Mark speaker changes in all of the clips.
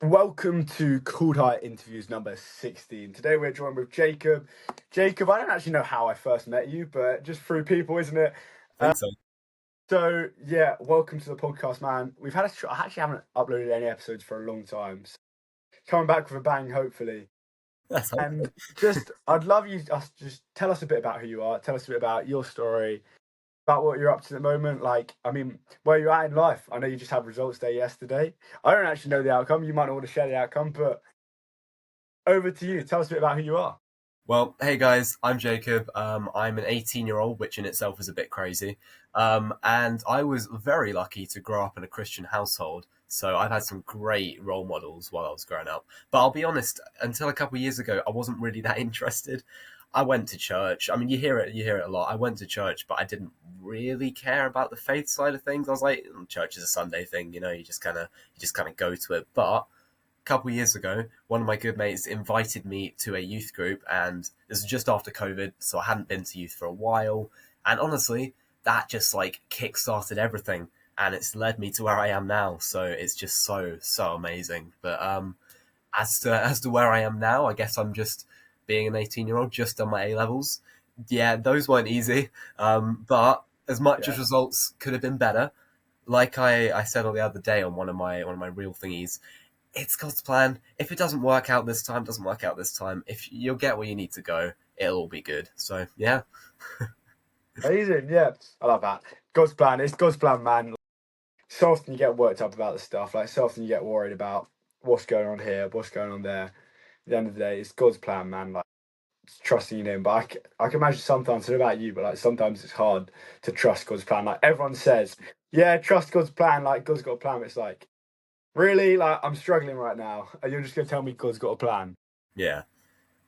Speaker 1: Welcome to Cool Height Interviews number 16. Today we're joined with Jacob. Jacob, I don't actually know how I first met you, but just through people, isn't it?
Speaker 2: I think so.
Speaker 1: So yeah, welcome to the podcast, man. I actually haven't uploaded any episodes for a long time. So coming back with a bang, hopefully.
Speaker 2: Let's hope so.
Speaker 1: And I'd love us just tell us a bit about who you are. Tell us a bit about your story, about what you're up to at the moment. Like, I mean, where you're at in life. I know you just had results day yesterday. I don't actually know the outcome. You might not want to share the outcome, but over to you. Tell us a bit about who you are.
Speaker 2: Well, hey guys, I'm Jacob. I'm an 18-year-old, which in itself is a bit crazy. And I was very lucky to grow up in a Christian household. So I've had some great role models while I was growing up. But I'll be honest, until a couple of years ago, I wasn't really that interested. I went to church. I mean, you hear it a lot. I went to church, but I didn't really care about the faith side of things. I was like, church is a Sunday thing, you just kind of go to it. But couple of years ago, one of my good mates invited me to a youth group, and this was just after COVID, so I hadn't been to youth for a while. And honestly, that just like kick-started everything, and it's led me to where I am now. So it's just so amazing. But as to where I am now, I guess I'm just being an 18-year-old, just done my A levels. Yeah, those weren't easy, but as much as
Speaker 1: Yeah.
Speaker 2: results could have been better, like I said the other day on one of my real thingies, it's God's plan. If it doesn't work out this time, doesn't work out this time. If you'll get where you need to go, it'll all be good. So yeah,
Speaker 1: Amazing. Yeah. I love that. God's plan. It's God's plan, man. So often you get worked up about the stuff. Like, so often you get worried about what's going on here, what's going on there. At the end of the day, it's God's plan, man. Like, it's trusting in Him. But I can imagine sometimes, I don't know about you, but like sometimes it's hard to trust God's plan. Like, everyone says, yeah, trust God's plan. Like, God's got a plan. But it's like, really? Like, I'm struggling right now. And you're just going to tell me God's got a plan?
Speaker 2: yeah.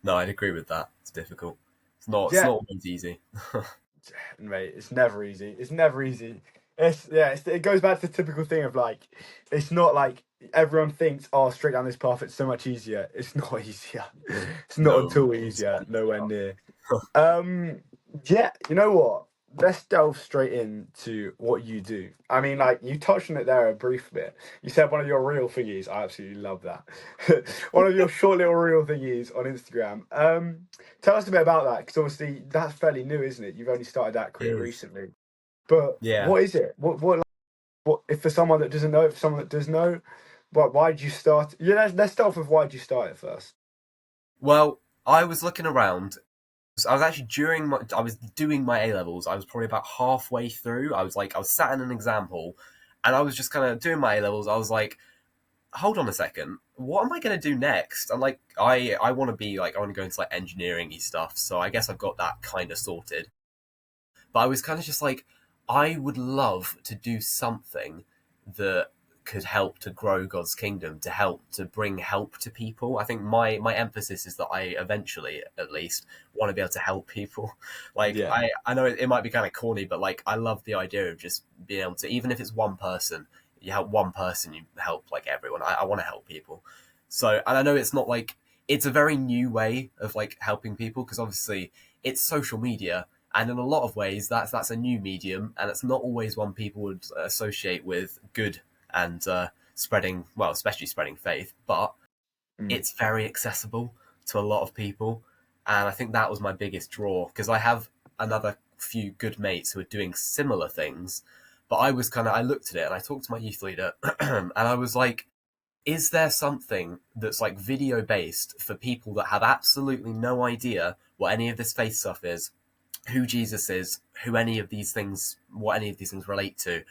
Speaker 2: No, I'd agree with that. It's difficult. It's
Speaker 1: Yeah.
Speaker 2: not always easy.
Speaker 1: Mate, it's never easy. It's never easy. It goes back to the typical thing of like, it's not like everyone thinks, oh, straight down this path, it's so much easier. It's not easier. It's not
Speaker 2: No,
Speaker 1: at all
Speaker 2: it's
Speaker 1: easier. Nowhere
Speaker 2: not.
Speaker 1: near. Um, yeah, you know what? Let's delve straight into what you do. I mean, like you touched on it there a brief bit. You said one of your real thingies. I absolutely love that. One of your short little real thingies on Instagram. Tell us a bit about that because obviously that's fairly new, isn't it? You've only started that
Speaker 2: It
Speaker 1: career
Speaker 2: is.
Speaker 1: recently. But
Speaker 2: Yeah.
Speaker 1: what is it? What if for someone that doesn't know, if someone that does know, why did you start? Yeah, let's start off with why did you start it first?
Speaker 2: Well, I was looking around. I was actually I was doing my A levels. I was probably about halfway through. I was sat in an exam hall, and I was just kind of doing my A levels. I was like, hold on a second, what am I going to do next? I'm like, I want to be like, I want to go into like engineering y stuff. So I guess I've got that kind of sorted. But I was kind of just like, I would love to do something that could help to grow God's kingdom, to help to bring help to people. I think my emphasis is that I eventually, at least, want to be able to help people. Like
Speaker 1: Yeah,
Speaker 2: I know it might be kind of corny, but like I love the idea of just being able to, even if it's one person, you help one person, you help like everyone. I want to help people. So, and I know it's not like it's a very new way of like helping people because obviously it's social media, and in a lot of ways that's a new medium, and it's not always one people would associate with good and spreading, well, especially spreading faith, but
Speaker 1: mm.
Speaker 2: it's very accessible to a lot of people. And I think that was my biggest draw because I have another few good mates who are doing similar things. But I looked at it and I talked to my youth leader and I was like, is there something that's like video based for people that have absolutely no idea what any of this faith stuff is, who Jesus is, who any of these things, what any of these things relate to,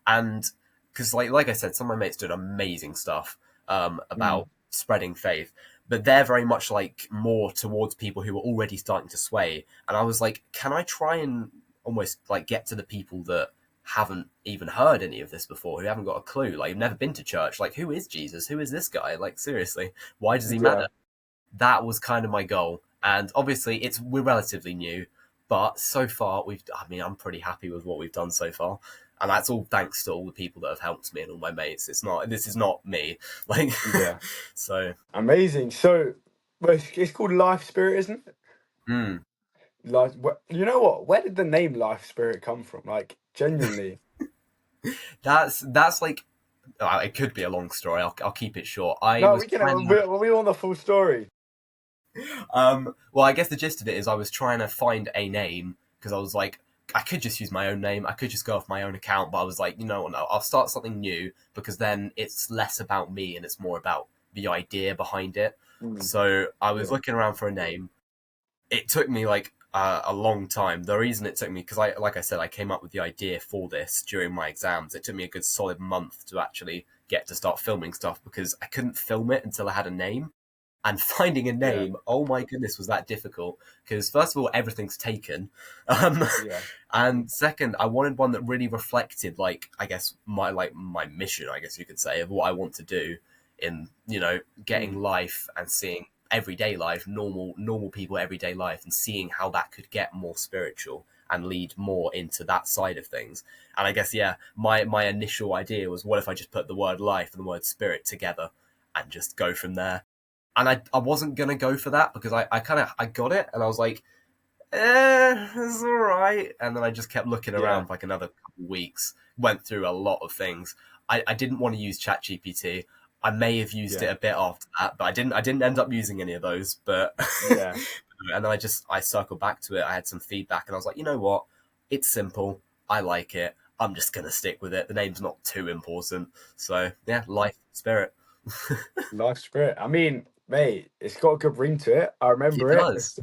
Speaker 2: and because like I said, some of my mates doing amazing stuff
Speaker 1: Mm.
Speaker 2: about spreading faith, but they're very much like more towards people who are already starting to sway. And I was like, can I try and almost like get to the people that haven't even heard any of this before, who haven't got a clue, like you've never been to church, like who is Jesus, who is this guy, like seriously, why does he
Speaker 1: Yeah.
Speaker 2: matter? That was kind of my goal. And obviously, we're relatively new, but so far I mean, I'm pretty happy with what we've done so far, and that's all thanks to all the people that have helped me and all my mates. This is not me, like,
Speaker 1: Yeah.
Speaker 2: so.
Speaker 1: Amazing. So, well, it's called Life Spirit, isn't it?
Speaker 2: Mm,
Speaker 1: You know what? Where did the name Life Spirit come from? Like, genuinely.
Speaker 2: that's like it could be a long story. I'll keep it short. I
Speaker 1: No,
Speaker 2: was
Speaker 1: we can.
Speaker 2: trying
Speaker 1: We want the full story.
Speaker 2: well, I guess the gist of it is I was trying to find a name because I was like, I could just use my own name. I could just go off my own account, but I was like, you know what? No, I'll start something new because then it's less about me and it's more about the idea behind it.
Speaker 1: Mm,
Speaker 2: So I was
Speaker 1: yeah.
Speaker 2: looking around for a name. It took me like a long time. The reason it took me because like I said, I came up with the idea for this during my exams. It took me a good solid month to actually get to start filming stuff because I couldn't film it until I had a name. And finding a
Speaker 1: Yeah.
Speaker 2: name, oh my goodness, was that difficult? Because first of all, everything's taken, um,
Speaker 1: Yeah.
Speaker 2: and second, I wanted one that really reflected, like I guess my mission, I guess you could say, of what I want to do in getting
Speaker 1: Mm,
Speaker 2: life and seeing everyday life, normal people, everyday life, and seeing how that could get more spiritual and lead more into that side of things. And I guess my initial idea was, what if I just put the word life and the word spirit together and just go from there? And I wasn't gonna go for that because I kind of I got it and I was like, it's all right. And then I just kept looking
Speaker 1: yeah.
Speaker 2: around for like another couple of weeks. Went through a lot of things. I didn't want to use ChatGPT. I may have used it
Speaker 1: Yeah.
Speaker 2: a bit after that, but I didn't end up using any of those. But
Speaker 1: Yeah.
Speaker 2: and then I circled back to it. I had some feedback and I was like, you know what? It's simple. I like it. I'm just gonna stick with it. The name's not too important. So yeah, life spirit.
Speaker 1: Life spirit. I mean, mate, it's got a good ring to it. I
Speaker 2: It
Speaker 1: remember it.
Speaker 2: does.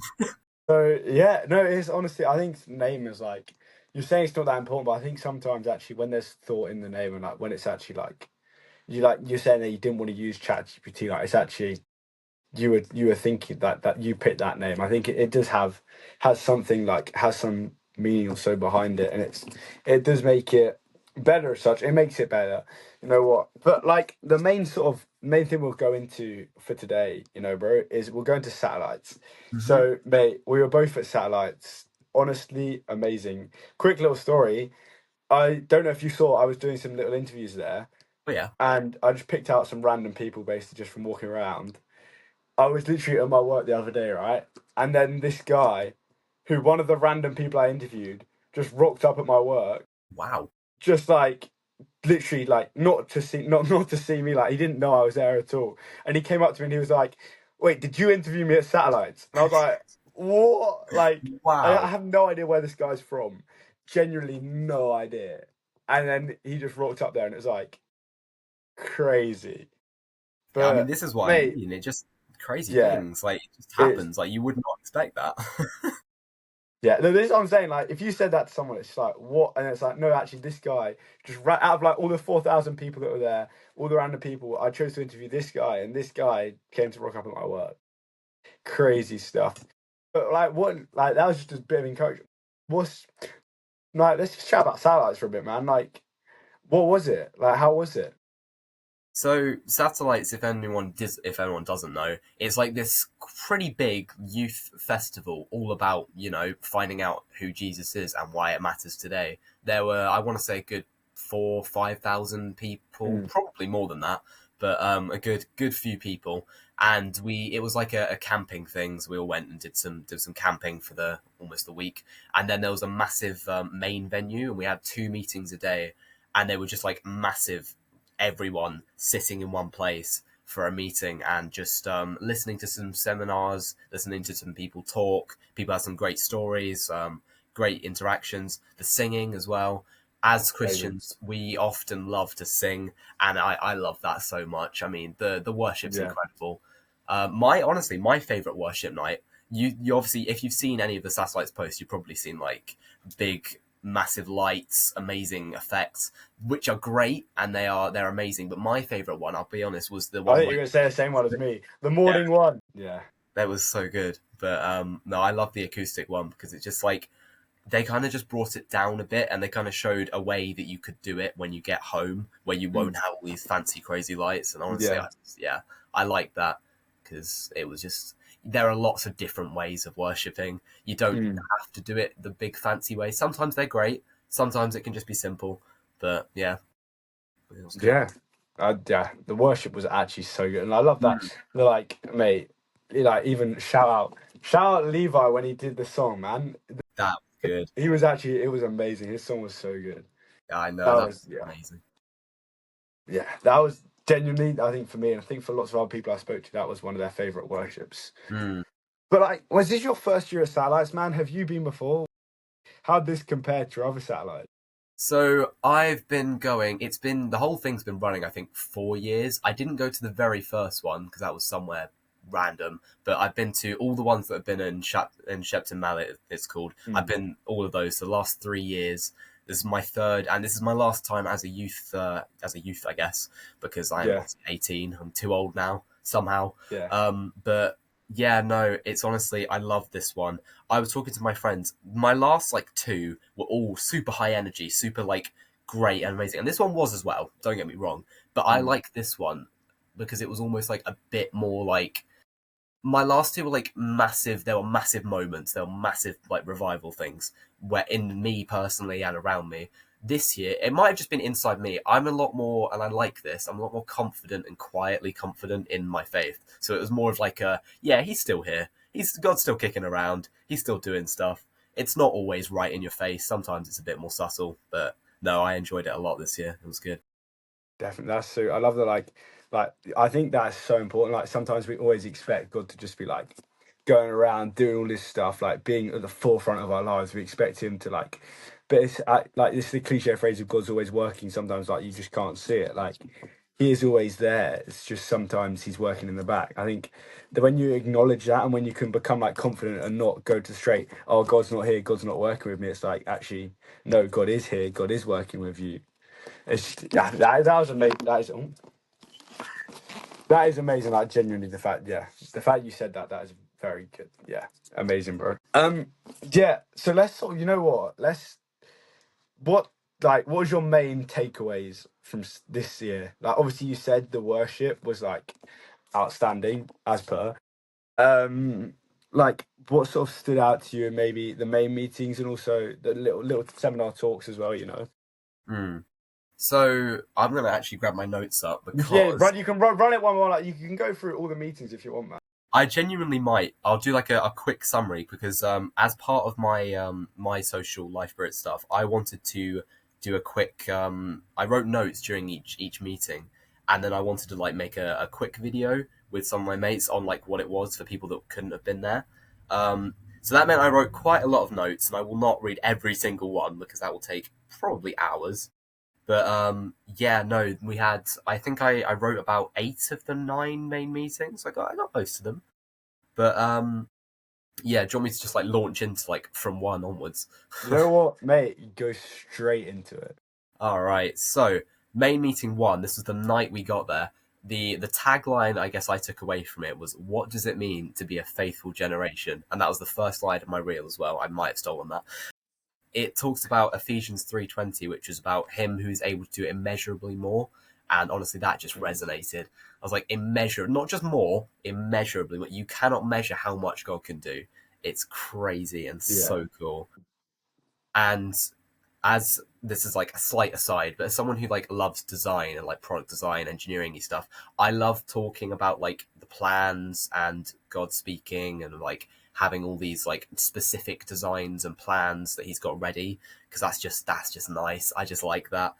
Speaker 1: So yeah, no, it's honestly, I think name is like, you're saying it's not that important, but I think sometimes actually when there's thought in the name and like when it's actually like you're saying that you didn't want to use ChatGPT, like it's actually you were thinking that you picked that name. I think it does has something like has some meaning or so behind it, and it does make it better as such. It makes it better. You know what? But like the main thing we'll go into for today, bro, is we'll go into satellites.
Speaker 2: Hmm.
Speaker 1: So, mate, we were both at satellites. Honestly, amazing. Quick little story. I don't know if you saw, I was doing some little interviews there,
Speaker 2: But yeah,
Speaker 1: and I just picked out some random people basically just from walking around. I was literally at my work the other day, right? And then this guy, who one of the random people I interviewed, just rocked up at my work,
Speaker 2: wow.
Speaker 1: just like literally like not to see me, like he didn't know I was there at all. And he came up to me and he was like, "Wait, did you interview me at Satellites?" And I was like, "What?" Like I
Speaker 2: Wow.
Speaker 1: have no idea where this guy's from. Genuinely no idea. And then he just rocked up there and it was like crazy.
Speaker 2: Yeah, I mean,
Speaker 1: But
Speaker 2: this is what I
Speaker 1: mate,
Speaker 2: mean. It just crazy
Speaker 1: yeah,
Speaker 2: things. Like, it just
Speaker 1: it's
Speaker 2: happens. Like, you would not expect that.
Speaker 1: yeah, no, this is what I'm saying. Like, if you said that to someone, it's like, what? And it's like, no, actually, this guy just out of like all the 4,000 people that were there, all the random people, I chose to interview this guy, and this guy came to rock up at my work. Crazy stuff. But like, what? Like, that was just a bit of encouragement. What's like? Let's just chat about satellites for a bit, man. Like, what was it? Like, how was it?
Speaker 2: So, Satellites, if anyone doesn't know, it's like this pretty big youth festival all about, finding out who Jesus is and why it matters today. There were, I want to say, a good 5,000 people,
Speaker 1: Mm,
Speaker 2: probably more than that, but a good few people. And it was like a camping thing. So we all went and did some camping for the almost a week. And then there was a massive main venue, and we had 2 meetings a day, and they were just like massive, everyone sitting in one place for a meeting and just listening to some seminars, listening to some people talk. People had some great stories, great interactions, the singing as well. As
Speaker 1: amazing.
Speaker 2: Christians, we often love to sing, and I love that so much. I mean, the worship's
Speaker 1: Yeah.
Speaker 2: incredible. My favorite worship night. You obviously, if you've seen any of the Satellites posts, you've probably seen like big, massive lights, amazing effects, which are great and they're amazing. But my favorite one, I'll be honest, was the
Speaker 1: I
Speaker 2: one
Speaker 1: think
Speaker 2: where
Speaker 1: you're gonna say the same one as me. The
Speaker 2: yeah,
Speaker 1: morning one. Yeah.
Speaker 2: that was so good. But no, I love the acoustic one because it's just like they kind of just brought it down a bit and they kind of showed a way that you could do it when you get home, where you won't
Speaker 1: Mm,
Speaker 2: have all these fancy, crazy lights. And honestly,
Speaker 1: yeah.
Speaker 2: I like that because it was just there are lots of different ways of worshipping. You don't
Speaker 1: Mm,
Speaker 2: have to do it the big fancy way. Sometimes they're great. Sometimes it can just be simple. But yeah, it was good.
Speaker 1: yeah. Yeah, the worship was actually so good, and I love that.
Speaker 2: Mm,
Speaker 1: They're like, mate, like even shout out Levi when he did the song, man.
Speaker 2: that was good.
Speaker 1: He was actually, it was amazing. His song was so good.
Speaker 2: Yeah, I know
Speaker 1: That
Speaker 2: that
Speaker 1: was
Speaker 2: was
Speaker 1: yeah.
Speaker 2: amazing.
Speaker 1: Yeah, that was genuinely, I think for me, and I think for lots of other people I spoke to, that was one of their favourite worships.
Speaker 2: Mm.
Speaker 1: But like, was this your first year at Satellites, man? Have you been before? How'd this compare to your other satellites?
Speaker 2: So I've been going. It's been the whole thing's been running. I think 4 years. I didn't go to the very first one because that was somewhere random. But I've been to all the ones that have been in Shepton Mallet. It's called. I've
Speaker 1: Mm.
Speaker 2: been all of those. The last 3 years. This is my third, and this is my last time as a youth. I guess, because I'm
Speaker 1: Yeah,
Speaker 2: not 18. I'm too old now somehow.
Speaker 1: yeah,
Speaker 2: But yeah, no, it's honestly I love this one. I was talking to my friends. My last like two were all super high energy, super like great and amazing. And this one was as well, don't get me wrong. But I
Speaker 1: mm.
Speaker 2: like this one because it was almost like a bit more like my last two were like massive. There were massive moments. There were massive like revival things where in me personally and around me. This year, it might have just been inside me. I'm a lot more, and I like this. I'm a lot more confident and quietly confident in my faith. So it was more of like a, yeah, he's still here. God's still kicking around. He's still doing stuff. It's not always right in your face. Sometimes it's a bit more subtle. But no, I enjoyed it a lot this year. It was good.
Speaker 1: Definitely. That's so. I love that. Like I think that's so important. Like sometimes we always expect God to just be like going around doing all this stuff, like being at the forefront of our lives. We expect Him to like, but it's like this is the cliche phrase of God's always working. Sometimes like you just can't see it. Like He is always there. It's just sometimes He's working in the back. I think that when you acknowledge that and when you can become like confident and not go to straight, oh, God's not here, God's not working with me. It's like actually, no, God is here. God is working with you. It's yeah, that was amazing. That is amazing. Like genuinely, the fact you said that, that is very good. Yeah, amazing, bro. Yeah. So let's sort of, you know what? What what was your main takeaways from this year? Like, obviously, you said the worship was like outstanding, as per. Um, like, what sort of stood out to you? And maybe the main meetings and also the little seminar talks as well. You know.
Speaker 2: Mm. So I'm gonna actually grab my notes up
Speaker 1: Yeah,
Speaker 2: because
Speaker 1: run. You can run it one more. Like, you can go through all the meetings if you want, man.
Speaker 2: I genuinely might. I'll do like a quick summary because as part of my my social life spirit stuff, I wanted to do a quick. I wrote notes during each meeting, and then I wanted to like make a quick video with some of my mates on like what it was for people that couldn't have been there. So that meant I wrote quite a lot of notes, and I will not read every single one because that will take probably hours. But yeah, no, we had. I think I wrote about 8 of the 9 main meetings. I got most of them. But yeah, do you want me to just like launch into like from one onwards?
Speaker 1: You know what, mate? Go straight into it.
Speaker 2: All right. So main meeting one. This was the night we got there. The tagline I guess I took away from it was, "What does it mean to be a faithful generation?" And that was the first slide of my reel as well. I might have stolen that. It talks about Ephesians 3:20, which is about him who's able to do immeasurably more. And honestly, that just resonated. I was like, immeasurable, not just more, immeasurably. But you cannot measure how much God can do. It's crazy and
Speaker 1: Yeah.
Speaker 2: so cool. And as this is like a slight aside, but as someone who like loves design and like product design, engineering stuff, I love talking about like the plans and God speaking and like having all these like specific designs and plans that he's got ready because that's just nice. I just like that.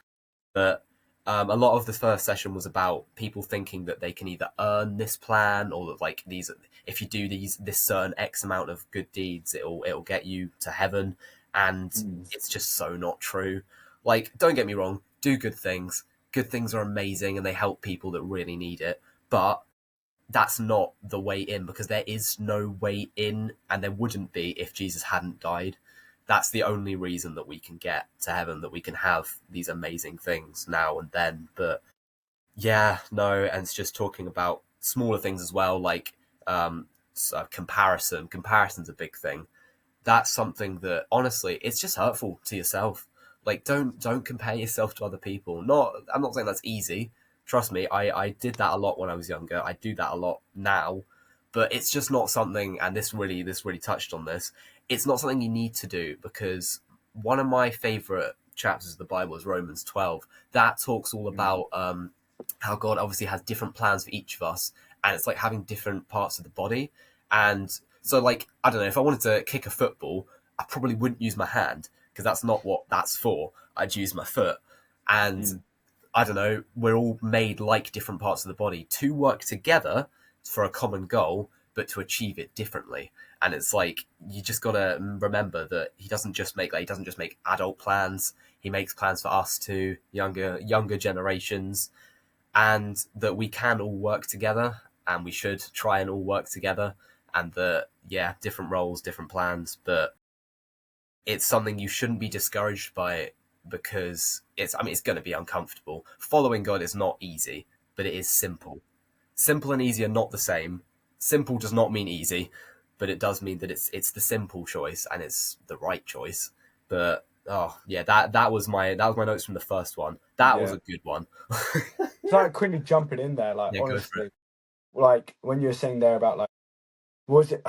Speaker 2: But a lot of the first session was about people thinking that they can either earn this plan or that like these, if you do this certain X amount of good deeds, it'll get you to heaven, and
Speaker 1: Mm.
Speaker 2: it's just so not true. Like, don't get me wrong, do good things. Good things are amazing and they help people that really need it, but that's not the way in because there is no way in, and there wouldn't be if Jesus hadn't died. That's the only reason that we can get to heaven, that we can have these amazing things now and then. But yeah, no, and it's just talking about smaller things as well, like comparison. Comparison's a big thing. That's something that honestly, it's just hurtful to yourself. Like, don't compare yourself to other people. Not, I'm not saying that's easy. Trust me, I did that a lot when I was younger. I do that a lot now, but it's just not something. And this really touched on this. It's not something you need to do because one of my favorite chapters of the Bible is Romans 12. That talks all
Speaker 1: Mm.
Speaker 2: about how God obviously has different plans for each of us, and it's like having different parts of the body. And so, like, I don't know, if I wanted to kick a football, I probably wouldn't use my hand because that's not what that's for. I'd use my foot. And
Speaker 1: Mm.
Speaker 2: I don't know, we're all made like different parts of the body to work together for a common goal, but to achieve it differently. And it's like you just gotta remember that he doesn't just make adult plans. He makes plans for us too, younger generations, and that we can all work together, and we should try and all work together. And that different roles, different plans, but it's something you shouldn't be discouraged by, because it's going to be uncomfortable. Following God is not easy, but it is simple. Simple and easy are not the same. Simple does not mean easy, but it does mean that it's the simple choice and it's the right choice. But that was my notes from the first one. That was a good one.
Speaker 1: It's like quickly jumping in there, like
Speaker 2: Yeah, go for
Speaker 1: honestly, like when you were saying there about like, what was it?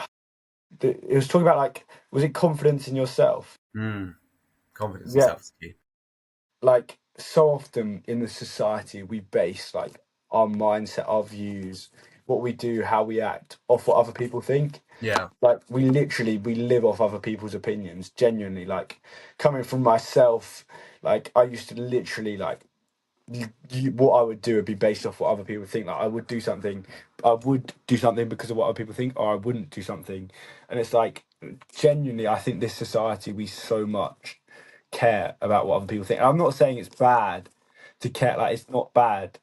Speaker 1: It was talking about like, was it confidence in yourself?
Speaker 2: Confidence in
Speaker 1: Yeah.
Speaker 2: self is key.
Speaker 1: Like so often in the society, we base like our mindset, our views, what we do, how we act off what other people think.
Speaker 2: Yeah.
Speaker 1: Like we live off other people's opinions. Genuinely, like coming from myself, like I used to literally like what I would do would be based off what other people think. Like I would do something because of what other people think, or I wouldn't do something. And it's like genuinely, I think this society, we so much care about what other people think. And I'm not saying it's bad to care. Like it's not bad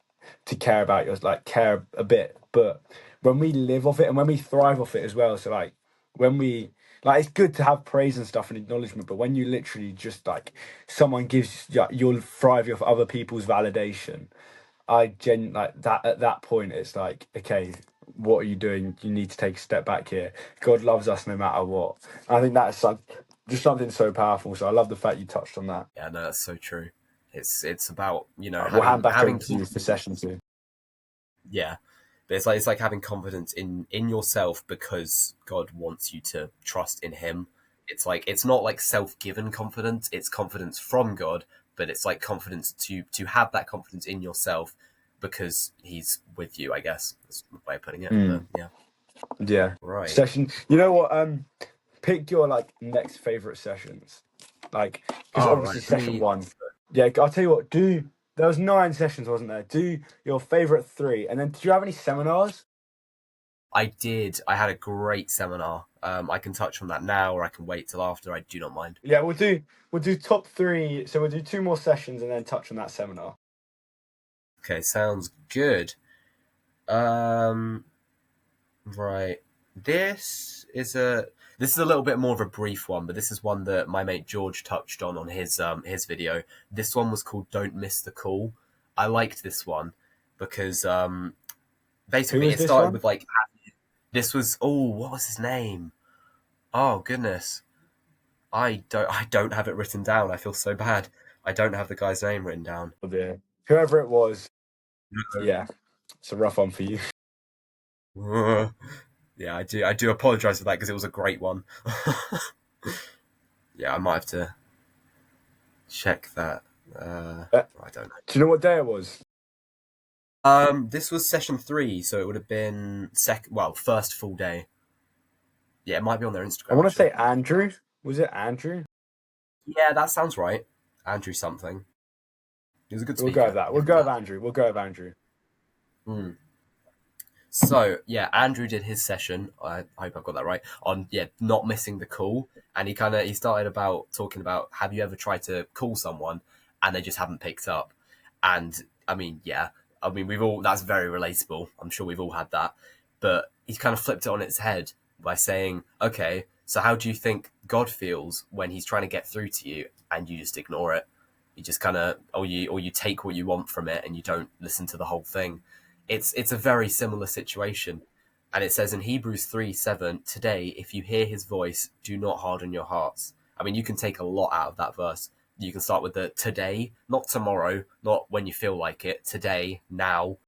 Speaker 1: to care about yours. Like care a bit, but when we live off it and when we thrive off it as well. So like when we like, it's good to have praise and stuff and acknowledgement, but when you literally just like someone gives you'll thrive off other people's validation. Like that at that point it's like, okay, what are you doing? You need to take a step back here. God loves us no matter what. I think that's like just something so powerful. So I love the fact you touched on that.
Speaker 2: Yeah, no, that's so true. It's about,
Speaker 1: We'll hand back over to you for session 2.
Speaker 2: Yeah, but it's like having confidence in yourself because God wants you to trust in Him. It's like it's not like self-given confidence; it's confidence from God. But it's like confidence to have that confidence in yourself because He's with you. I guess that's the way of putting it. But
Speaker 1: yeah,
Speaker 2: right.
Speaker 1: Session. You know what? Pick your like next favorite sessions, like because obviously session 1. Yeah, I'll tell you what. There was 9 sessions, wasn't there? Do your favorite 3, and then did you have any seminars?
Speaker 2: I did. I had a great seminar. I can touch on that now, or I can wait till after. I do not mind.
Speaker 1: Yeah, we'll do top 3. So we'll do 2 more sessions and then touch on that seminar.
Speaker 2: Okay, sounds good. Right. This is a little bit more of a brief one, but this is one that my mate George touched on his video. This one was called "Don't Miss the Call." I liked this one because basically it started with like, this was, what was his name? Oh goodness, I don't have it written down. I feel so bad. I don't have the guy's name written down.
Speaker 1: Oh dear. Whoever it was, yeah, it's a rough one for you.
Speaker 2: Yeah, I do apologize for that because it was a great one. Yeah, I might have to check that. I don't know.
Speaker 1: Do you know what day it was?
Speaker 2: This was session 3, so it would have been first full day. Yeah, it might be on their Instagram.
Speaker 1: I want to say Andrew. Was it Andrew?
Speaker 2: Yeah, that sounds right. Andrew something. He was a good speaker.
Speaker 1: We'll go with that. We'll go with Andrew.
Speaker 2: So, yeah, Andrew did his session, I hope I've got that right, on, not missing the call. And he started about talking about, have you ever tried to call someone and they just haven't picked up? And, that's very relatable. I'm sure we've all had that. But he kind of flipped it on its head by saying, okay, so how do you think God feels when He's trying to get through to you and you just ignore it? You just kind of, or you take what you want from it and you don't listen to the whole thing. It's a very similar situation. And it says in Hebrews 3:7, today, if you hear His voice, do not harden your hearts. I mean, you can take a lot out of that verse. You can start with the today, not tomorrow, not when you feel like it, today, now.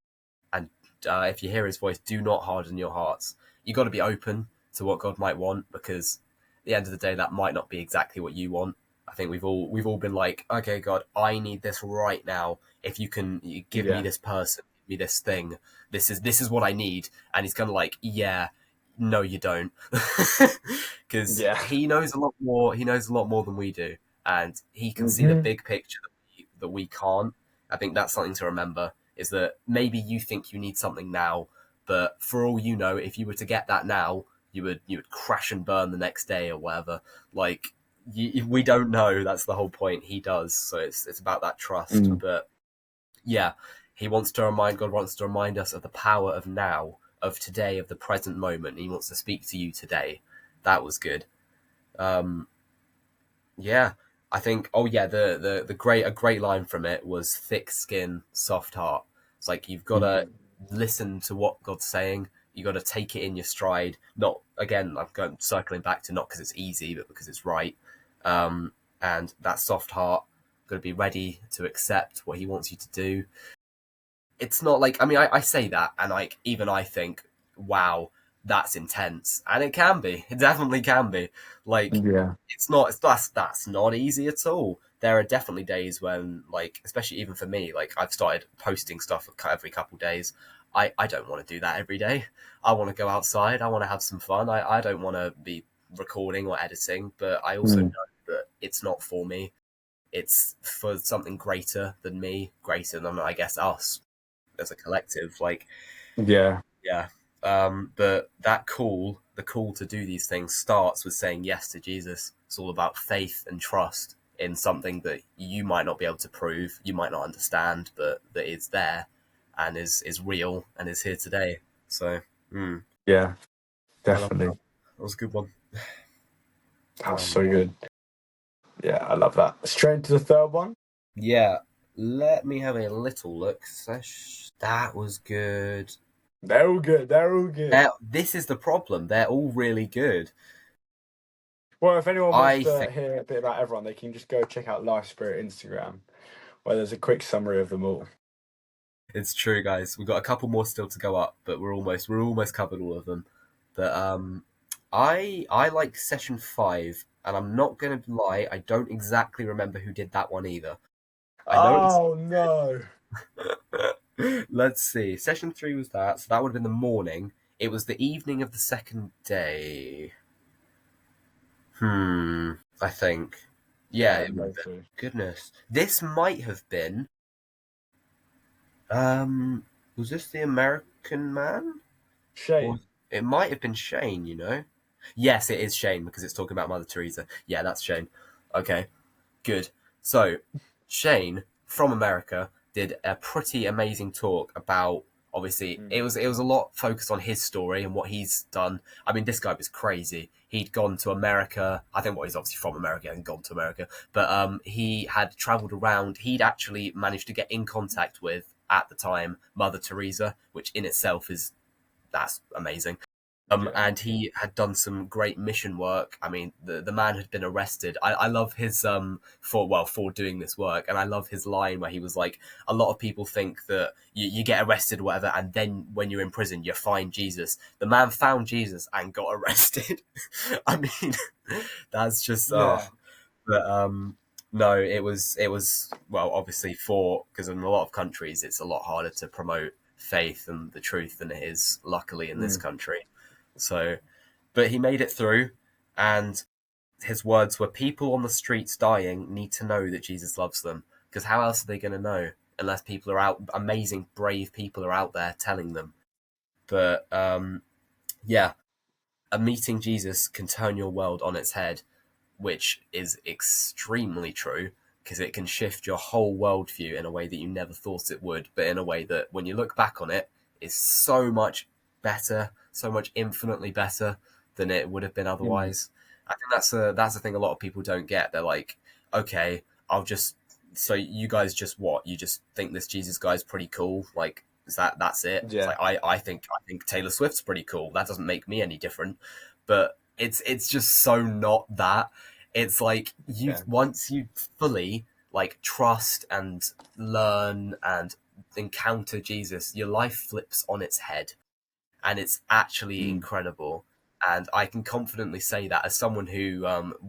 Speaker 2: And if you hear His voice, do not harden your hearts. You got to be open to what God might want, because at the end of the day, that might not be exactly what you want. I think we've all been like, okay, God, I need this right now. If you can give me this person, give me this thing, this is what I need. And He's kind of like, yeah, no, you don't, because He knows a lot more. He knows a lot more than we do, and He can see the big picture that we can't. I think that's something to remember, is that maybe you think you need something now, but for all you know, if you were to get that now, you would crash and burn the next day or whatever. Like, we don't know. That's the whole point. He does. So it's about that trust. But yeah, God wants to remind us of the power of now, of today, of the present moment. He wants to speak to you today. That was good. Yeah, I think. Oh yeah, the great a great line from it was thick skin, soft heart. It's like you've got to listen to what God's saying. You got to take it in your stride. Not again. I'm going circling back to not because it's easy, but because it's right. And that soft heart, got to be ready to accept what He wants you to do. It's not like, I mean, I say that, and like even I think, wow, that's intense, and it can be. It definitely can be. Like,
Speaker 1: Yeah.
Speaker 2: it's not. That's not easy at all. There are definitely days when, like, especially even for me, like I've started posting stuff every couple of days. I don't want to do that every day. I want to go outside. I want to have some fun. I don't want to be recording or editing, but I also know that it's not for me. It's for something greater than me, greater than, I guess, us as a collective. Like,
Speaker 1: Yeah.
Speaker 2: yeah. But the call to do these things starts with saying yes to Jesus. It's all about faith and trust in something that you might not be able to prove, you might not understand, but that is there and is real and is here today. So,
Speaker 1: Yeah,
Speaker 2: I love
Speaker 1: definitely.
Speaker 2: that was a good one.
Speaker 1: That's so good. Yeah, I love that. Straight to the third one.
Speaker 2: Yeah, let me have a little look. That was good.
Speaker 1: They're all good. They're all good.
Speaker 2: This is the problem. They're all really good.
Speaker 1: Well, if anyone wants
Speaker 2: I
Speaker 1: to
Speaker 2: think
Speaker 1: hear a bit about everyone, they can just go check out Life Spirit Instagram, where there's a quick summary of them all.
Speaker 2: it's true, guys. We've got a couple more still to go up, but we're almost covered all of them. But I like session 5, and I'm not gonna lie, I don't exactly remember who did that one either. I know
Speaker 1: Oh no!
Speaker 2: Let's see. Session 3 was that, so that would have been the morning. It was the evening of the second day. I think. Yeah, it would have been. Goodness. This might have been. Was this the American man?
Speaker 1: Shane.
Speaker 2: Or it might have been Shane, you know? Yes, it is Shane because it's talking about Mother Teresa. Yeah, that's Shane. Okay, good. So, Shane from America did a pretty amazing talk about, obviously it was a lot focused on his story and what he's done. I mean, this guy was crazy. He'd gone to America. I think, well, he's obviously from America and gone to America, but he had traveled around. He'd actually managed to get in contact with, at the time, Mother Teresa, which in itself that's amazing. And he had done some great mission work. I mean, the man had been arrested. I love his for doing this work, and I love his line where he was like, a lot of people think that you get arrested or whatever, and then when you're in prison you find Jesus. The man found Jesus and got arrested. I mean, that's just but no, it was well, obviously, because in a lot of countries it's a lot harder to promote faith and the truth than it is, luckily, in this country. So, but he made it through, and his words were, people on the streets dying need to know that Jesus loves them, because how else are they going to know unless people are out, amazing, brave people are out there telling them. But yeah, a meeting Jesus can turn your world on its head, which is extremely true, because it can shift your whole worldview in a way that you never thought it would, but in a way that when you look back on it, is so much better, so much infinitely better than it would have been otherwise. I think that's the thing a lot of people don't get. They're like, okay, so you guys just what? You just think this Jesus guy's pretty cool? Like, that's it?
Speaker 1: Yeah.
Speaker 2: It's like, I think Taylor Swift's pretty cool. That doesn't make me any different. But it's just so not that. It's like once you fully like trust and learn and encounter Jesus, your life flips on its head, and it's actually incredible. And I can confidently say that as someone who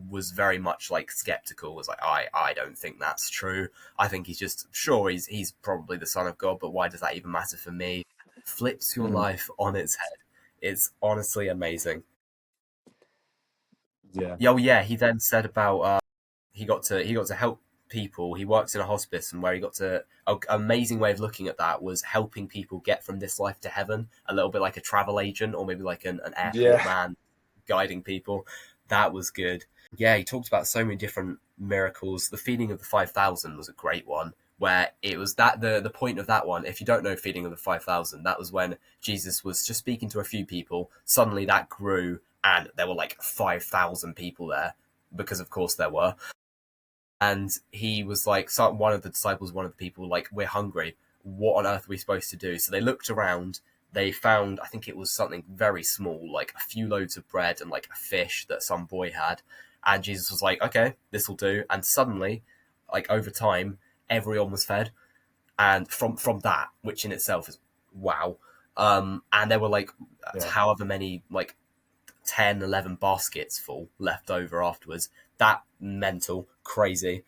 Speaker 2: was very much like skeptical, was like, I don't think that's true. I think he's probably the Son of God, but why does that even matter for me? Flips your life on its head. It's honestly amazing.
Speaker 1: Yeah.
Speaker 2: Oh yeah, he then said about he got to help people. He works in a hospice, and where he got to an amazing way of looking at that was helping people get from this life to heaven, a little bit like a travel agent or maybe like an airport
Speaker 1: Yeah.
Speaker 2: man guiding people. That was good. Yeah, he talked about so many different miracles. The feeding of the 5,000 was a great one, where it was that the point of that one. If you don't know feeding of the 5,000, that was when Jesus was just speaking to a few people. Suddenly that grew, and there were like 5,000 people there, because of course there were. And he was like, so one of the disciples, one of the people, like, we're hungry. What on earth are we supposed to do? So they looked around. They found, I think it was something very small, like a few loaves of bread and like a fish that some boy had. And Jesus was like, okay, this will do. And suddenly, like over time, everyone was fed. And from that, which in itself is wow. And there were like
Speaker 1: Yeah.
Speaker 2: however many, like 10, 11 baskets full left over afterwards. That mental, crazy.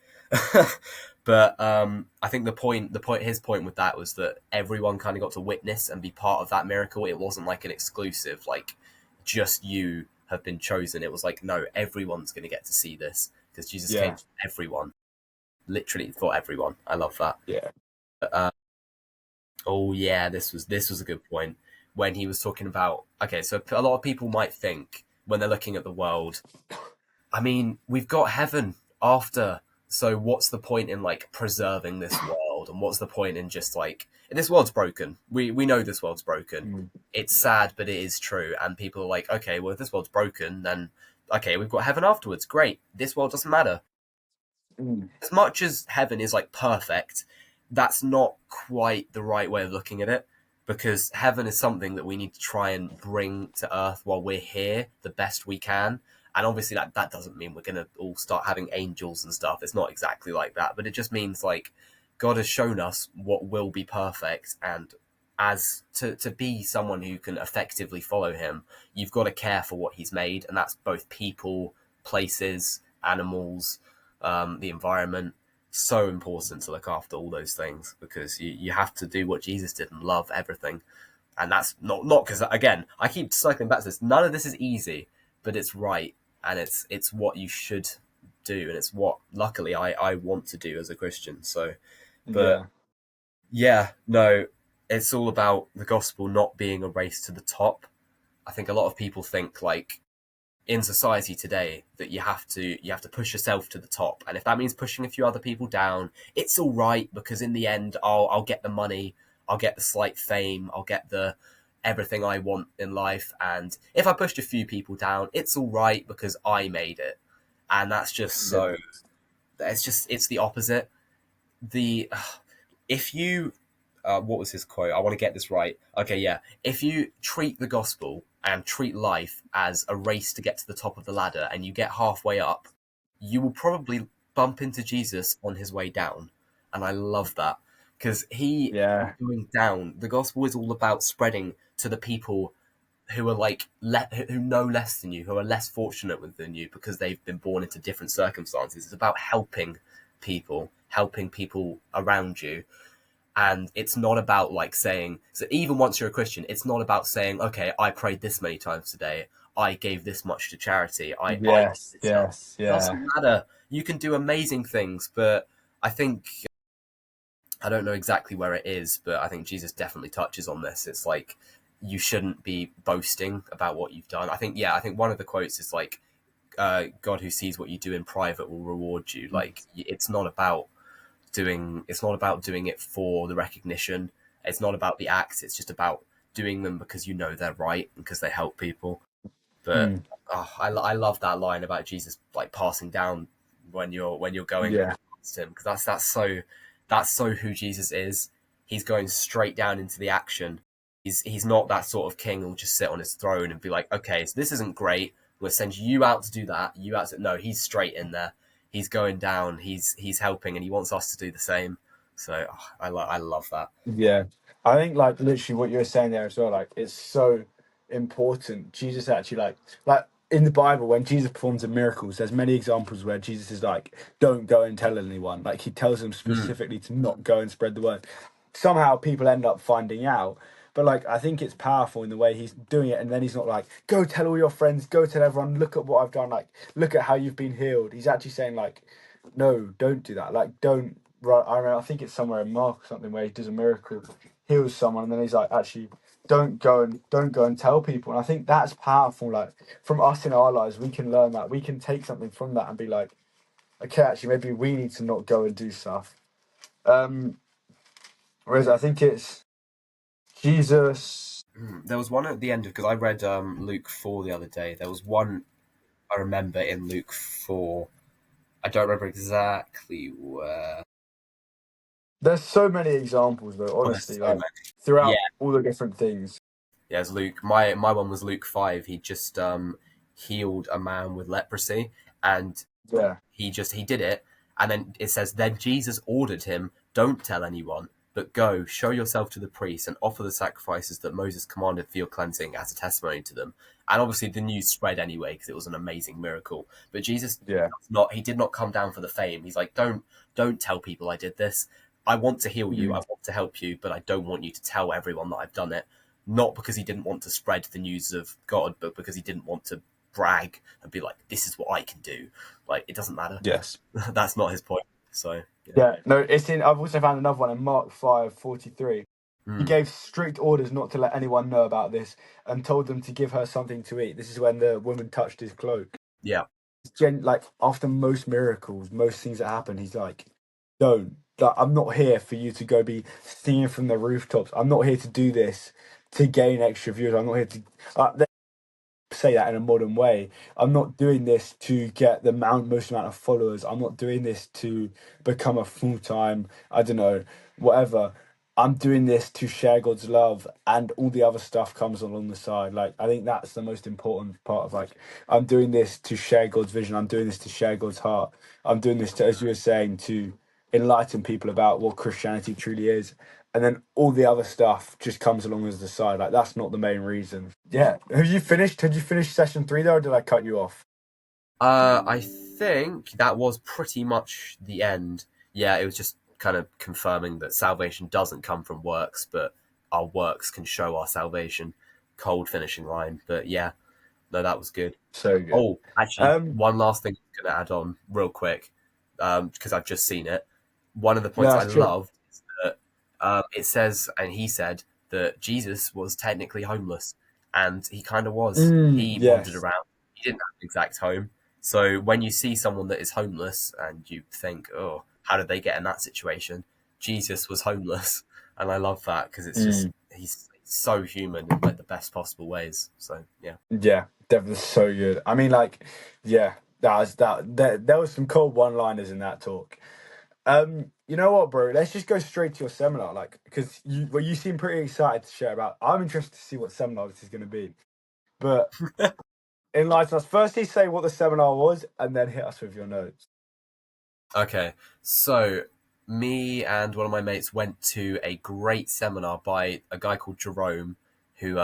Speaker 2: But I think his point with that was that everyone kind of got to witness and be part of that miracle. It wasn't like an exclusive, like just you have been chosen. It was like, no, everyone's going to get to see this because Jesus came
Speaker 1: Yeah.
Speaker 2: for everyone, literally for everyone. I love that.
Speaker 1: Yeah.
Speaker 2: Oh yeah, this was a good point when he was talking about. Okay, so a lot of people might think when they're looking at the world, I mean, we've got heaven after, so what's the point in like preserving this world, and what's the point in just like this world's broken? We know this world's broken.
Speaker 1: Mm.
Speaker 2: It's sad, but it is true. And people are like, okay, well, if this world's broken, then okay, we've got heaven afterwards. Great, this world doesn't matter.
Speaker 1: Mm.
Speaker 2: As much as heaven is like perfect, that's not quite the right way of looking at it, because heaven is something that we need to try and bring to earth while we're here the best we can. And obviously that doesn't mean we're going to all start having angels and stuff. It's not exactly like that, but it just means like God has shown us what will be perfect, and as to be someone who can effectively follow him, you've got to care for what he's made, and that's both people, places, animals, the environment. So important to look after all those things, because you have to do what Jesus did and love everything. And that's not because, again, I keep cycling back to this. None of this is easy, but it's right, and it's what you should do, and it's what luckily I want to do as a Christian. So, but yeah, no, it's all about the gospel not being a race to the top. I think a lot of people think like in society today that you have to push yourself to the top, and if that means pushing a few other people down, it's all right, because in the end I'll get the money, I'll get the slight fame, I'll get the everything I want in life, and if I pushed a few people down, it's all right because I made it. And that's just so it's the opposite. The if you what was his quote? I want to get this right. Okay, yeah. If you treat the gospel and treat life as a race to get to the top of the ladder, and you get halfway up, you will probably bump into Jesus on his way down. And I love that, because going down, the gospel is all about spreading to the people who are like who know less than you, who are less fortunate than you because they've been born into different circumstances. It's about helping people around you. And it's not about like saying, so even once you're a Christian, it's not about saying, okay, I prayed this many times today, I gave this much to charity, I
Speaker 1: Yes.
Speaker 2: It doesn't matter. You can do amazing things, but I think, I don't know exactly where it is, but I think Jesus definitely touches on this. It's like, you shouldn't be boasting about what you've done. I think one of the quotes is like, God who sees what you do in private will reward you. Like, it's not about doing it for the recognition. It's not about the acts. It's just about doing them because you know they're right and because they help people. But I love that line about Jesus like passing down when you're going past him, because that's so who Jesus is. He's going straight down into the action. He's not that sort of king who'll just sit on his throne and be like, okay, so this isn't great, we'll send you out to do that. No, he's straight in there. He's going down. He's helping, and he wants us to do the same. So I love that.
Speaker 1: Yeah, I think like literally what you were saying there as well. Like, it's so important. Jesus actually like in the Bible, when Jesus performs the miracles, there's many examples where Jesus is like, "Don't go and tell anyone." Like, he tells them specifically to not go and spread the word. Somehow people end up finding out. But like, I think it's powerful in the way he's doing it, and then he's not like, "Go tell all your friends, go tell everyone, look at what I've done, like, look at how you've been healed." He's actually saying like, no, don't do that. Like, don't. Right, I think it's somewhere in Mark or something where he does a miracle, heals someone, and then he's like, actually, don't go and tell people. And I think that's powerful. Like from us in our lives, we can learn that. We can take something from that and be like, okay, actually, maybe we need to not go and do stuff. Whereas I think it's Jesus.
Speaker 2: There was one at the end because I read Luke 4 the other day. There was one I remember in Luke 4. I don't remember exactly where.
Speaker 1: There's so many examples, though.
Speaker 2: Oh, there's
Speaker 1: Honestly,
Speaker 2: so
Speaker 1: like
Speaker 2: many. Yeah,
Speaker 1: throughout all the different things.
Speaker 2: yeah, it's Luke. My one was Luke 5. He just healed a man with leprosy, and
Speaker 1: Yeah.
Speaker 2: he did it, and then it says then Jesus ordered him, don't tell anyone, but go show yourself to the priest and offer the sacrifices that Moses commanded for your cleansing as a testimony to them. And obviously the news spread anyway because it was an amazing miracle. But Jesus
Speaker 1: Yeah.
Speaker 2: he did not come down for the fame. He's like, don't tell people I did this. I want to heal you, I want to help you, but I don't want you to tell everyone that I've done it. Not because he didn't want to spread the news of God, but because he didn't want to brag and be like, this is what I can do. Like, it doesn't matter.
Speaker 1: Yes.
Speaker 2: That's not his point. So
Speaker 1: Yeah. No, it's in. I've also found another one in Mark 5:43. He gave strict orders not to let anyone know about this and told them to give her something to eat. This is when the woman touched his cloak.
Speaker 2: Yeah.
Speaker 1: Like after most miracles, most things that happen, he's like, don't. Like, I'm not here for you to go be singing from the rooftops. I'm not here to do this to gain extra views. I'm not here to say that in a modern way. I'm not doing this to get the most amount of followers. I'm not doing this to become a full-time, I don't know, whatever. I'm doing this to share God's love, and all the other stuff comes along the side. Like, I think that's the most important part of, like, I'm doing this to share God's vision. I'm doing this to share God's heart. I'm doing this to, as you were saying, to enlighten people about what Christianity truly is. And then all the other stuff just comes along as the side. Like, that's not the main reason. Yeah. Have you finished? Had you finished session 3 though, or did I cut you off?
Speaker 2: I think that was pretty much the end. Yeah, it was just kind of confirming that salvation doesn't come from works, but our works can show our salvation. Cold finishing line. But yeah, no, that was good.
Speaker 1: So good.
Speaker 2: Oh, actually, one last thing I'm going to add on real quick, because I've just seen it. One of the points I love is that it says, and he said, that Jesus was technically homeless, and he kind of was. He wandered around. He didn't have an exact home. So when you see someone that is homeless and you think, oh, how did they get in that situation? Jesus was homeless. And I love that because it's just, he's so human in like the best possible ways. So, yeah.
Speaker 1: Yeah, definitely so good. I mean, like, yeah, there was some cold one-liners in that talk. You know what, bro? Let's just go straight to your seminar, like, because you seem pretty excited to share about. I'm interested to see what seminar this is going to be, but enlighten us. Firstly, say what the seminar was, and then hit us with your notes.
Speaker 2: Okay, so me and one of my mates went to a great seminar by a guy called Jerome, who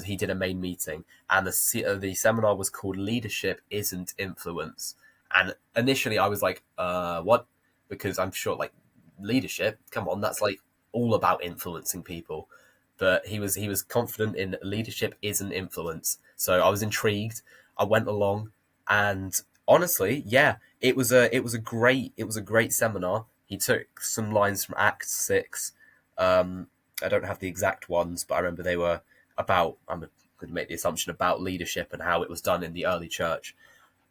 Speaker 2: he did a main meeting, and the seminar was called "Leadership Isn't Influence." And initially, I was like, what? Because I'm sure, like, leadership, come on, that's like all about influencing people. But he was confident in leadership isn't influence. So I was intrigued. I went along, and honestly, yeah, it was a great seminar. He took some lines from Acts 6. I don't have the exact ones, but I remember they were about. I'm going to make the assumption about leadership and how it was done in the early church.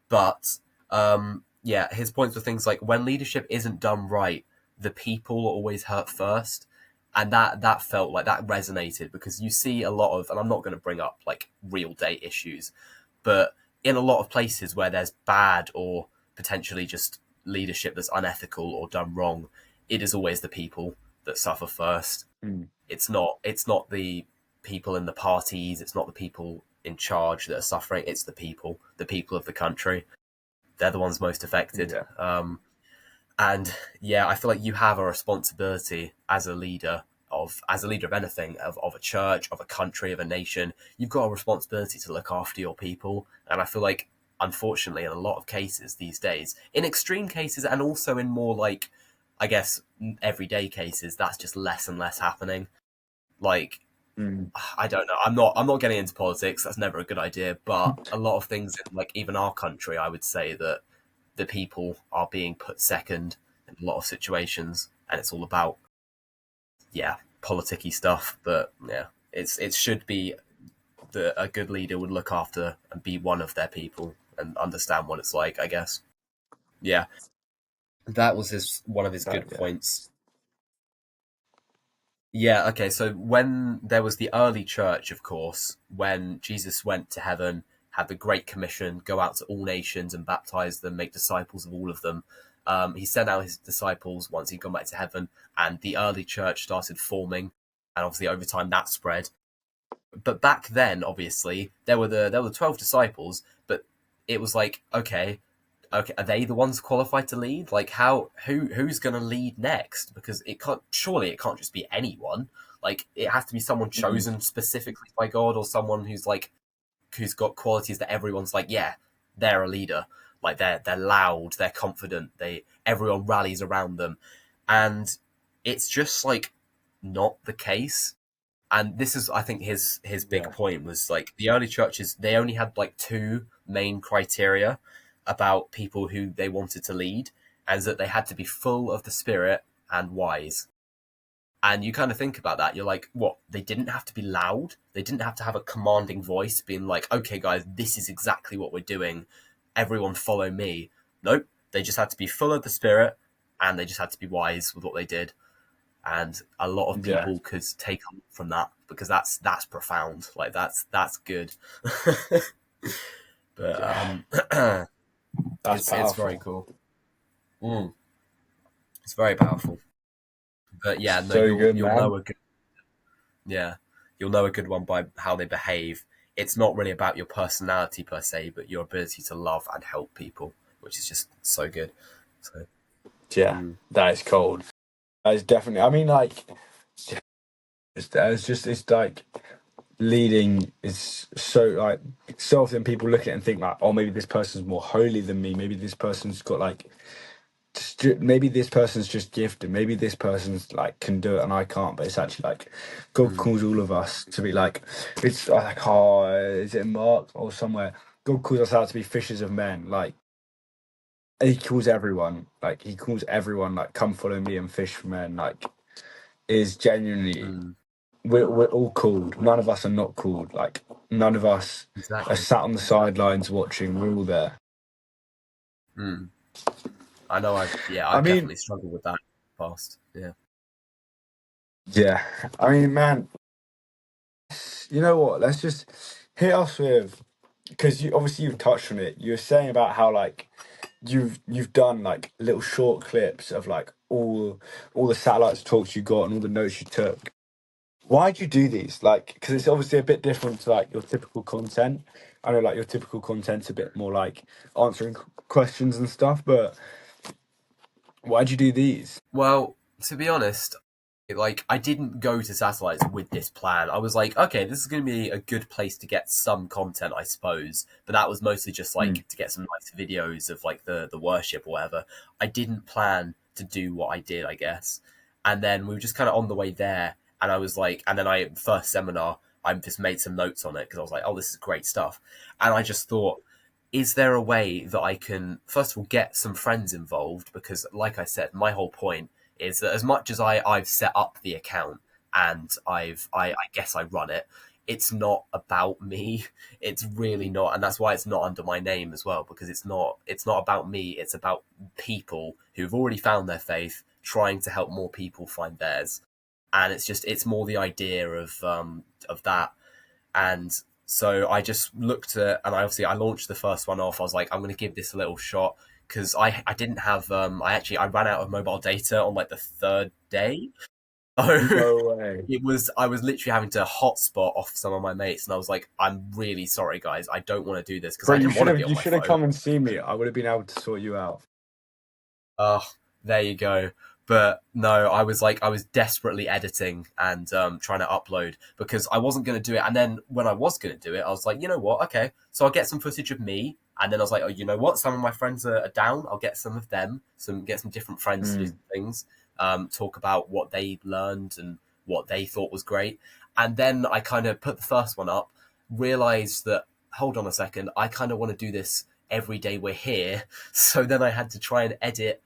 Speaker 2: But yeah, his points were things like when leadership isn't done right, the people are always hurt first. And that felt like that resonated because you see a lot of, and I'm not going to bring up like real day issues, but in a lot of places where there's bad or potentially just leadership that's unethical or done wrong, it is always the people that suffer first. It's not the people in the parties, it's not the people in charge that are suffering, it's the people of the country. They're the ones most affected.
Speaker 1: Yeah.
Speaker 2: And yeah, I feel like you have a responsibility as a leader of anything, of a church, of a country, of a nation. You've got a responsibility to look after your people. And I feel like, unfortunately, in a lot of cases these days, in extreme cases and also in more like, I guess, everyday cases, that's just less and less happening. Like, I don't know. I'm not getting into politics. That's never a good idea. But a lot of things in like even our country, I would say that the people are being put second in a lot of situations, and it's all about politicky stuff. But yeah, it should be that a good leader would look after and be one of their people and understand what it's like, I guess. Yeah, that was one of his good
Speaker 1: Yeah.
Speaker 2: points. Yeah, okay, so when there was the early church, of course, when Jesus went to heaven, had the Great Commission, go out to all nations and baptize them, make disciples of all of them. He sent out his disciples once he'd gone back to heaven, and the early church started forming, and obviously over time that spread. But back then, obviously, there were the 12 disciples, but it was like, okay, are they the ones qualified to lead? Like, who's going to lead next? Because it can't just be anyone. Like, it has to be someone chosen specifically by God, or someone who's got qualities that everyone's like, yeah, they're a leader. Like, they're loud, they're confident, everyone rallies around them, and it's just like not the case. And this is, I think, his big point was like the early churches, they only had like two main criteria about people who they wanted to lead, and that they had to be full of the Spirit and wise. And you kind of think about that, you're like, what? They didn't have to be loud. They didn't have to have a commanding voice being like, okay, guys, this is exactly what we're doing. Everyone follow me. Nope. They just had to be full of the Spirit, and they just had to be wise with what they did. And a lot of people could take on from that, because that's profound. Like, that's good. But it's very cool. It's very powerful. But yeah, no, you'll know a good. Yeah, you'll know a good one by how they behave. It's not really about your personality per se, but your ability to love and help people, which is just so good. So
Speaker 1: that is cold. That is definitely. I mean, like, it's like leading is so like so often people look at it and think like, oh, maybe this person's more holy than me. Maybe this person's got like. Maybe this person's just gifted. Maybe this person's like can do it and I can't. But it's actually like God calls all of us to be like. It's like, oh, is it in Mark or somewhere? God calls us out to be fishers of men. Like, he calls everyone. Like, he calls everyone. Like, come follow me and fish for men. Like, is genuinely. We're all called. None of us are not called. Like, none of us are sat on the sidelines watching. We're all there.
Speaker 2: I know. I definitely struggled with that past. Yeah.
Speaker 1: Yeah. I mean, man, you know what? Let's just hit us with, because you've touched on it. You were saying about how like you've done like little short clips of like all the satellites talks you got and all the notes you took. Why'd you do these? Like, because it's obviously a bit different to like your typical content. I know like your typical content's a bit more like answering questions and stuff, but why'd you do these?
Speaker 2: Well, to be honest, like, I didn't go to satellites with this plan. I was like, okay, this is going to be a good place to get some content, I suppose. But that was mostly just like to get some nice videos of like the worship or whatever. I didn't plan to do what I did, I guess. And then we were just kind of on the way there, and I was like, and then first seminar, I just made some notes on it because I was like, oh, this is great stuff. And I just thought, is there a way that I can, first of all, get some friends involved? Because, like I said, my whole point is that as much as I've set up the account and I guess I run it, it's not about me. It's really not, and that's why it's not under my name as well, because it's not about me. It's about people who've already found their faith, trying to help more people find theirs. And it's more the idea of that. And so I just looked at, and I launched the first one off. I was like, I'm going to give this a little shot, because I didn't have I ran out of mobile data on like the third day.
Speaker 1: No way.
Speaker 2: I was literally having to hotspot off some of my mates, and I was like, I'm really sorry, guys. I don't want to do this because I didn't want to be on my phone.
Speaker 1: You should have come and seen me. I would have been able to sort you out.
Speaker 2: Oh, there you go. But no, I was desperately editing and trying to upload, because I wasn't going to do it. And then when I was going to do it, I was like, you know what? Okay, so I'll get some footage of me. And then I was like, oh, you know what? Some of my friends are down. I'll get some of them, get some different friends to do some things, talk about what they learned and what they thought was great. And then I kind of put the first one up, realized that, hold on a second, I kind of want to do this every day we're here. So then I had to try and edit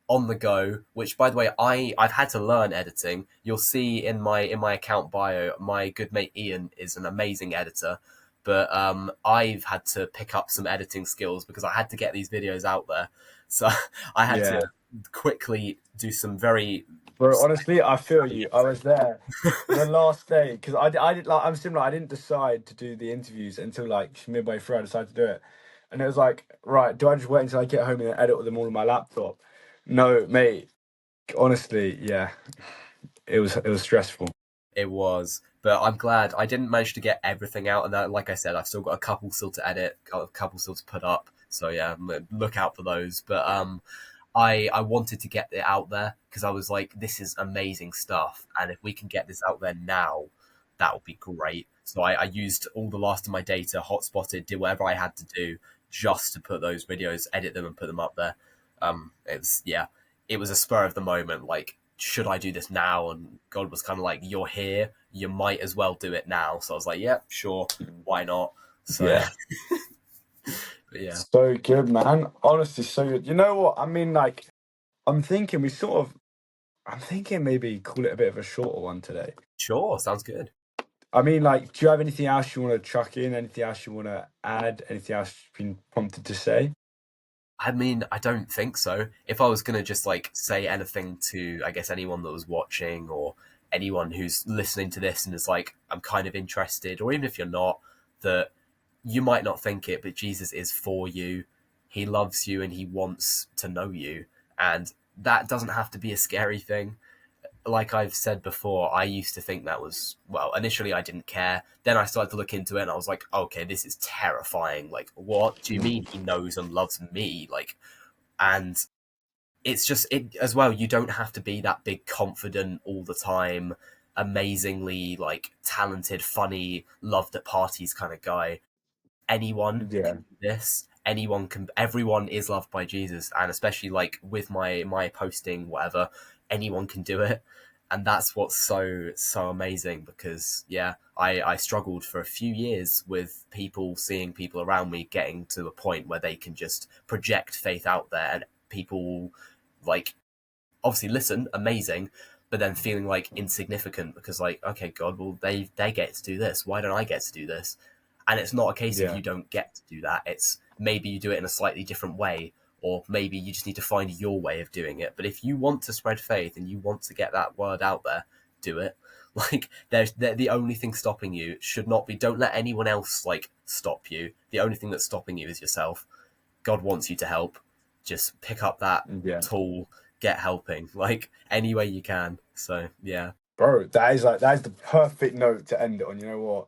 Speaker 2: on the go, which by the way, I've had to learn editing. You'll see in my account bio, my good mate Ian is an amazing editor, but I've had to pick up some editing skills because I had to get these videos out there. So I had
Speaker 1: Yeah.
Speaker 2: to quickly do some very
Speaker 1: Bro, honestly, I feel you. I was there the last day because I did like I'm similar. I didn't decide to do the interviews until like midway through. I decided to do it, and it was like, right, do I just wait until I get home and then edit them all on my laptop? No, mate. Honestly, yeah, it was stressful.
Speaker 2: It was, but I'm glad I didn't manage to get everything out. And that, like I said, I've still got a couple still to edit, got a couple still to put up. So yeah, look out for those. But I wanted to get it out there because I was like, this is amazing stuff, and if we can get this out there now, that would be great. So I used all the last of my data, hotspotted, did whatever I had to do just to put those videos, edit them, and put them up there. It's yeah, it was a spur of the moment, like should I do this now? And God was kind of like, you're here, you might as well do it now. So I was like, yeah, sure, why not? So
Speaker 1: Yeah.
Speaker 2: but yeah,
Speaker 1: So good, man. Honestly, so good. You know what? I mean, like, I'm thinking I'm thinking maybe call it a bit of a shorter one today.
Speaker 2: sure, sounds good.
Speaker 1: I mean, like, do you have anything else you want to chuck in? Anything else you want to add? Anything else you've been prompted to say?
Speaker 2: I mean, I don't think so. If I was gonna just like say anything to, I guess, anyone that was watching or anyone who's listening to this and is like, I'm kind of interested, or even if you're not, that you might not think it, but Jesus is for you. He loves you and he wants to know you. And that doesn't have to be a scary thing. Like I've said before, I used to think that was, well, initially I didn't care. Then I started to look into it and I was like, okay, this is terrifying. Like, what do you mean he knows and loves me? Like, and it's just, it as well, you don't have to be that big, confident all the time, amazingly, like, talented, funny, loved at parties kind of guy. Anyone
Speaker 1: Yeah.
Speaker 2: can do this. Anyone can, everyone is loved by Jesus. And especially like with my posting, whatever, anyone can do it. And that's what's so amazing because yeah, I struggled for a few years with people seeing people around me getting to a point where they can just project faith out there and people like obviously listen, amazing, but then feeling like insignificant because like, okay, God, well they get to do this. Why don't I get to do this? And it's not a case of
Speaker 1: Yeah.
Speaker 2: you don't get to do that. It's maybe you do it in a slightly different way, or maybe you just need to find your way of doing it. But if you want to spread faith and you want to get that word out there, do it. Like there's the only thing stopping you should not be. Don't let anyone else like stop you. The only thing that's stopping you is yourself. God wants you to help. Just pick up that
Speaker 1: Yeah.
Speaker 2: tool, get helping, like any way you can. So yeah,
Speaker 1: Bro, that is the perfect note to end it on. You know what?